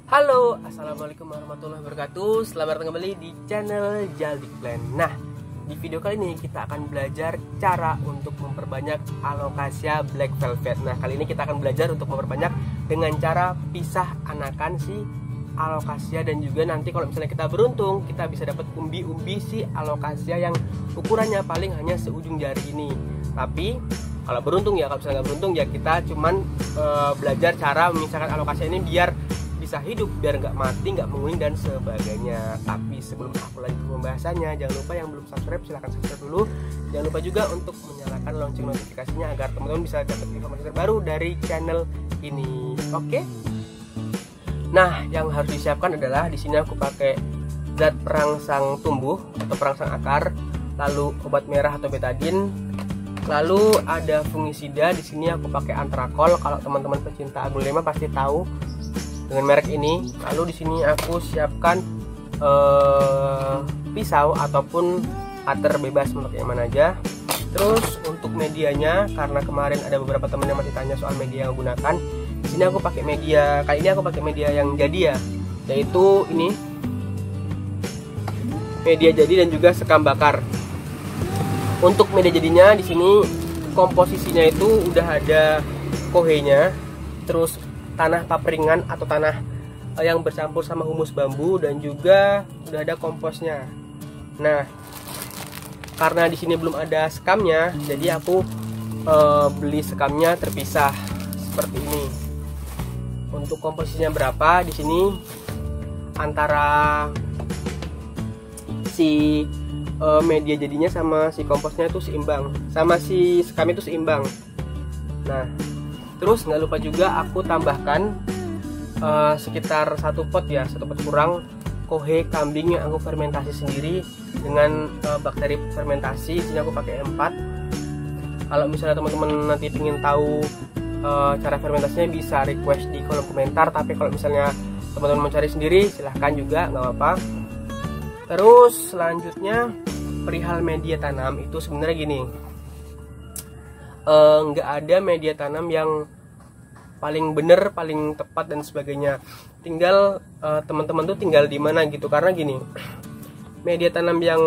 Halo, assalamualaikum warahmatullahi wabarakatuh. Selamat datang kembali di channel Jaldikplan. Nah, di video kali ini kita akan belajar cara untuk memperbanyak alokasia black velvet. Nah, kali ini kita akan belajar untuk memperbanyak dengan cara pisah anakan si alokasia, dan juga nanti kalau misalnya kita beruntung, kita bisa dapat umbi-umbi si alokasia yang ukurannya paling hanya seujung jari ini. Tapi kalau beruntung ya, kalau misalnya nggak beruntung ya kita cuman belajar cara memisahkan alokasia ini biar bisa hidup, biar nggak mati, nggak menguning dan sebagainya. Tapi sebelum aku lanjut pembahasannya, jangan lupa yang belum subscribe silahkan subscribe dulu. Jangan lupa juga untuk menyalakan lonceng notifikasinya agar teman-teman bisa dapat informasi terbaru dari channel ini. Oke? Nah, yang harus disiapkan adalah di sini aku pakai zat perangsang tumbuh atau perangsang akar, lalu obat merah atau betadine, lalu ada fungisida. Di sini aku pakai Antrakol. Kalau teman-teman pecinta aglonema pasti tahu dengan merek ini. Lalu di sini aku siapkan pisau ataupun cutter, bebas untuk yang mana aja. Terus untuk medianya, karena kemarin ada beberapa teman yang masih tanya soal media yang aku gunakan. Di sini aku pakai media, kali ini aku pakai media yang jadi ya, yaitu ini media jadi dan juga sekam bakar. Untuk media jadinya di sini komposisinya itu udah ada kohenya, terus tanah papringan atau tanah yang bercampur sama humus bambu, dan juga udah ada komposnya. Nah, karena di sini belum ada sekamnya, jadi aku beli sekamnya terpisah seperti ini. Untuk komposisinya berapa? Di sini antara si media jadinya sama si komposnya itu seimbang, sama si sekam itu seimbang. Nah, terus nggak lupa juga aku tambahkan sekitar 1 pot ya, 1 pot kurang kohe kambing yang aku fermentasi sendiri dengan bakteri fermentasi. Di sini aku pakai 4. Kalau misalnya teman-teman nanti ingin tahu cara fermentasinya bisa request di kolom komentar. Tapi kalau misalnya teman-teman mencari sendiri silahkan juga, nggak apa-apa. Terus selanjutnya perihal media tanam itu sebenarnya gini. Nggak ada media tanam yang paling bener, paling tepat dan sebagainya. Tinggal teman-teman tuh tinggal di mana gitu. Karena gini, media tanam yang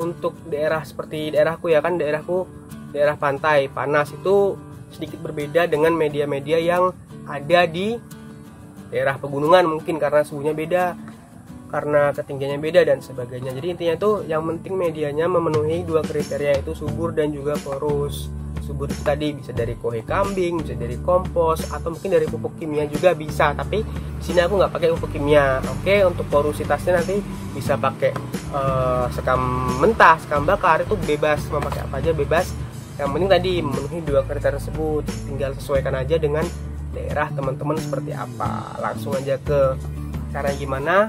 untuk daerah seperti daerahku ya, kan daerahku daerah pantai panas, itu sedikit berbeda dengan media-media yang ada di daerah pegunungan, mungkin karena suhunya beda, karena ketinggiannya beda dan sebagainya. Jadi intinya tuh yang penting medianya memenuhi 2 kriteria, itu subur dan juga porus. Subur itu tadi bisa dari kohe kambing, bisa dari kompos, atau mungkin dari pupuk kimia juga bisa. Tapi di sini aku nggak pakai pupuk kimia. Oke, untuk porositasnya nanti bisa pakai sekam mentah, sekam bakar, itu bebas, mau pakai apa aja bebas. Yang penting tadi memenuhi 2 kriteria tersebut. Tinggal sesuaikan aja dengan daerah teman-teman seperti apa. Langsung aja ke cara gimana.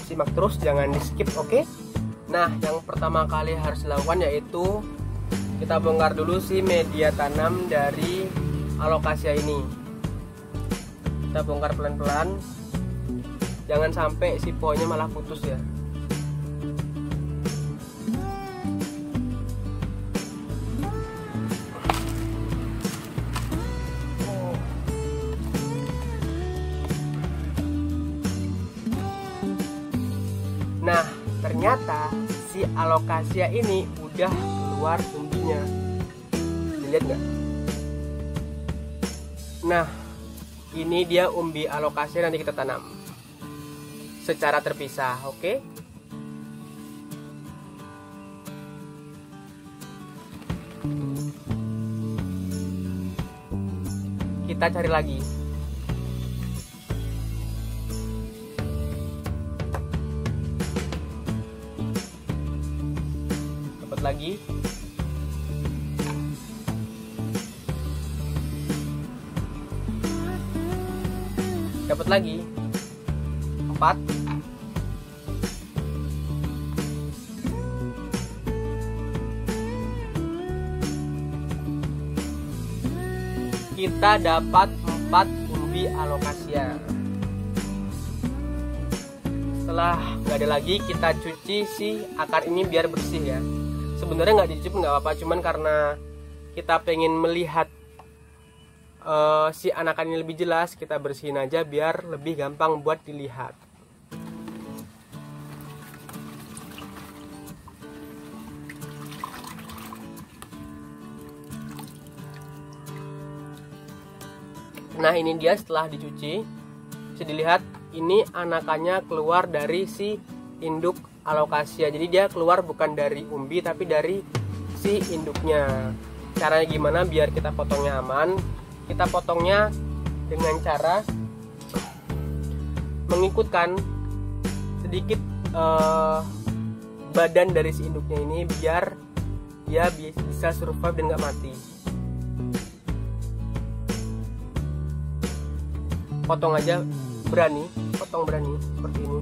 Simak terus, jangan di skip, oke? Nah, yang pertama kali harus dilakukan yaitu kita bongkar dulu si media tanam dari alokasia ini. Kita bongkar pelan-pelan, jangan sampai si pohonnya malah putus ya. Nah, ternyata si alokasia ini udah keluar umbinya. Dilihat nggak? Nah, ini dia umbi alokasia, nanti kita tanam secara terpisah, oke? Kita cari lagi. Lagi dapat lagi 4. Kita dapat 4 umbi alokasia. Setelah nggak ada lagi, kita cuci si akar ini biar bersih ya. Sebenarnya nggak dicuci nggak apa-apa, cuman karena kita pengen melihat si anakan ini lebih jelas, kita bersihin aja biar lebih gampang buat dilihat. Nah ini dia setelah dicuci, bisa dilihat ini anakannya keluar dari si induk alocasia. Jadi dia keluar bukan dari umbi tapi dari si induknya. Caranya gimana biar kita potongnya aman? Kita potongnya dengan cara mengikutkan sedikit badan dari si induknya ini biar dia bisa survive dan nggak mati. Potong aja berani, potong berani seperti ini.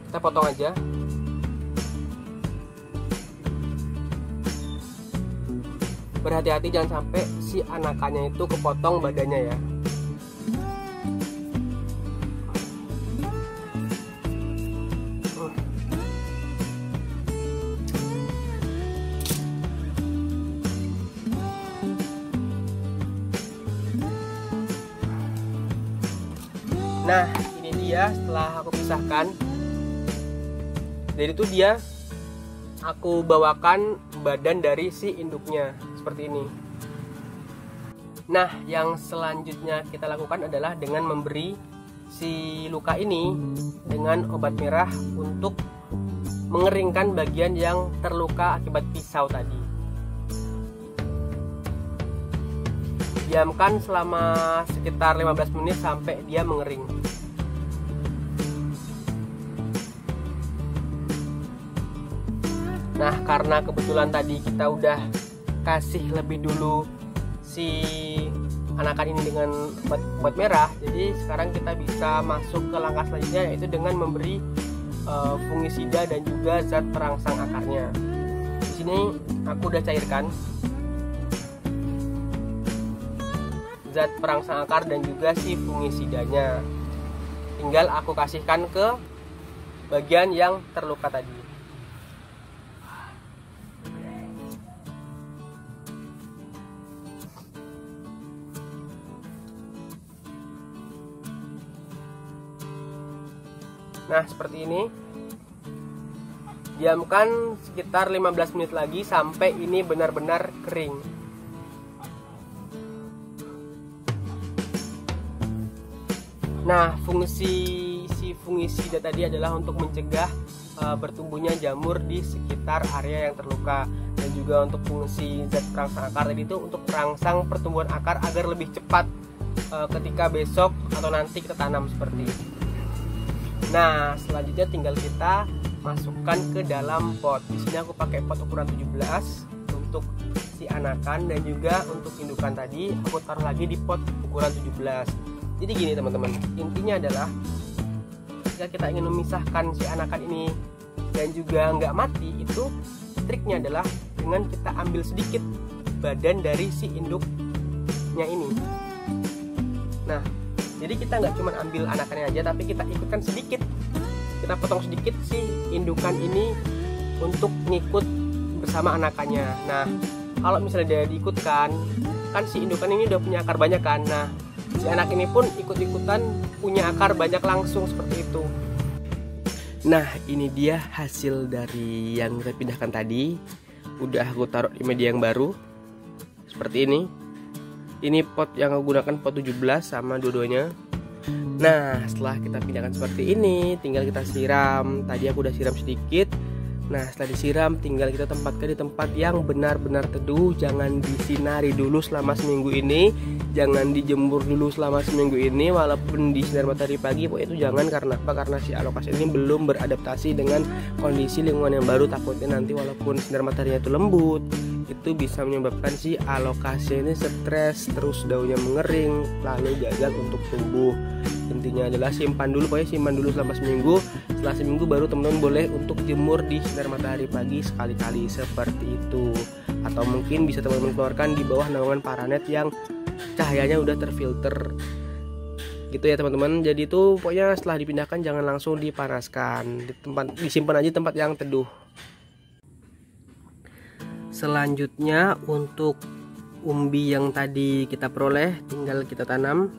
Kita potong aja. Berhati-hati jangan sampai si anakannya itu kepotong badannya ya. Nah ini dia setelah aku pisahkan. Jadi itu dia aku bawakan badan dari si induknya seperti ini. Nah yang selanjutnya kita lakukan adalah dengan memberi si luka ini dengan obat merah untuk mengeringkan bagian yang terluka akibat pisau tadi. Diamkan selama sekitar 15 menit sampai dia mengering. Nah karena kebetulan tadi kita udah kasih lebih dulu si anakan ini dengan obat merah, jadi sekarang kita bisa masuk ke langkah selanjutnya, yaitu dengan memberi fungisida dan juga zat perangsang akarnya. Di sini aku udah cairkan zat perangsang akar dan juga si fungisidanya. Tinggal aku kasihkan ke bagian yang terluka tadi. Nah seperti ini. Diamkan sekitar 15 menit lagi sampai ini benar-benar kering. Nah fungsi si fungisida tadi adalah untuk mencegah bertumbuhnya jamur di sekitar area yang terluka, dan juga untuk fungsi zat perangsang akar tadi itu untuk merangsang pertumbuhan akar agar lebih cepat ketika besok atau nanti kita tanam seperti ini. Nah selanjutnya tinggal kita masukkan ke dalam pot. Di sini aku pakai pot ukuran 17 untuk si anakan, dan juga untuk indukan tadi aku taruh lagi di pot ukuran 17. Jadi gini teman-teman, intinya adalah jika kita ingin memisahkan si anakan ini dan juga nggak mati, itu triknya adalah dengan kita ambil sedikit badan dari si induknya ini. Nah jadi kita nggak cuma ambil anakannya aja, tapi kita ikutkan sedikit, kita potong sedikit si indukan ini untuk ngikut bersama anakannya. Nah kalau misalnya dia diikutkan, kan si indukan ini udah punya akar banyak kan. Nah si anak ini pun ikut-ikutan punya akar banyak langsung seperti itu. Nah ini dia hasil dari yang kita pindahkan tadi. Udah aku taruh di media yang baru seperti ini. Ini pot yang aku gunakan pot 17 sama dua-duanya. Nah setelah kita pindahkan seperti ini, tinggal kita siram. Tadi aku udah siram sedikit. Nah setelah disiram tinggal kita tempatkan di tempat yang benar-benar teduh. Jangan disinari dulu selama seminggu ini, jangan dijemur dulu selama seminggu ini. Walaupun di sinar matahari pagi, pokoknya itu jangan. Karena apa? Karena si alocasia ini belum beradaptasi dengan kondisi lingkungan yang baru. Takutnya nanti walaupun sinar mataharinya itu lembut, itu bisa menyebabkan si alocasia ini stres, terus daunnya mengering, lalu gagal untuk tumbuh. Intinya adalah simpan dulu, pokoknya simpan dulu selama seminggu. Setelah seminggu baru teman-teman boleh untuk jemur di sinar matahari pagi sekali-kali seperti itu. Atau mungkin bisa teman-teman keluarkan di bawah naungan paranet yang cahayanya udah terfilter gitu ya teman-teman. Jadi itu pokoknya setelah dipindahkan jangan langsung dipanaskan, disimpan aja tempat yang teduh. Selanjutnya untuk umbi yang tadi kita peroleh tinggal kita tanam.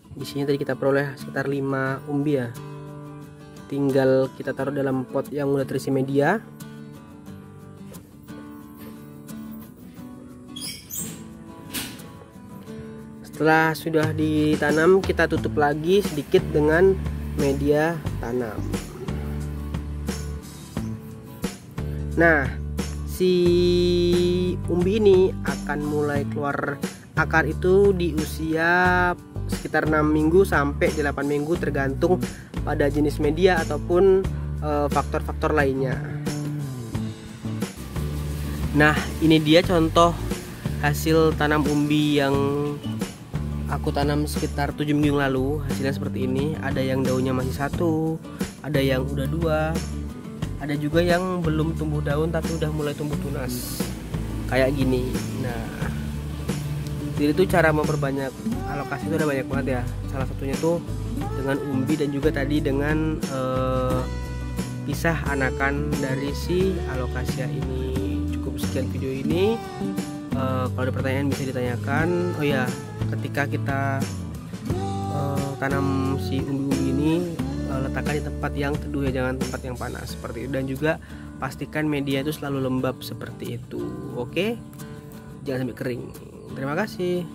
Di sini tadi kita peroleh sekitar 5 umbi ya, tinggal kita taruh dalam pot yang udah terisi media. Setelah sudah ditanam, kita tutup lagi sedikit dengan media tanam. Nah, si umbi ini akan mulai keluar akar itu di usia sekitar 6 minggu sampai 8 minggu, tergantung pada jenis media ataupun faktor-faktor lainnya. Nah, ini dia contoh hasil tanam umbi yang aku tanam sekitar 7 minggu lalu. Hasilnya seperti ini. Ada yang daunnya masih 1, ada yang udah 2, ada juga yang belum tumbuh daun tapi udah mulai tumbuh tunas kayak gini. Nah, jadi itu cara memperbanyak alokasi itu ada banyak banget ya. Salah satunya tuh dengan umbi dan juga tadi dengan pisah anakan dari si alokasia ini. Cukup sekian video ini. Kalau ada pertanyaan bisa ditanyakan. Oh ya, ketika kita tanam si umbi-umbi ini, letakkan di tempat yang teduh ya, jangan tempat yang panas seperti itu. Dan juga pastikan media itu selalu lembab seperti itu. Oke, jangan sampai kering. Terima kasih.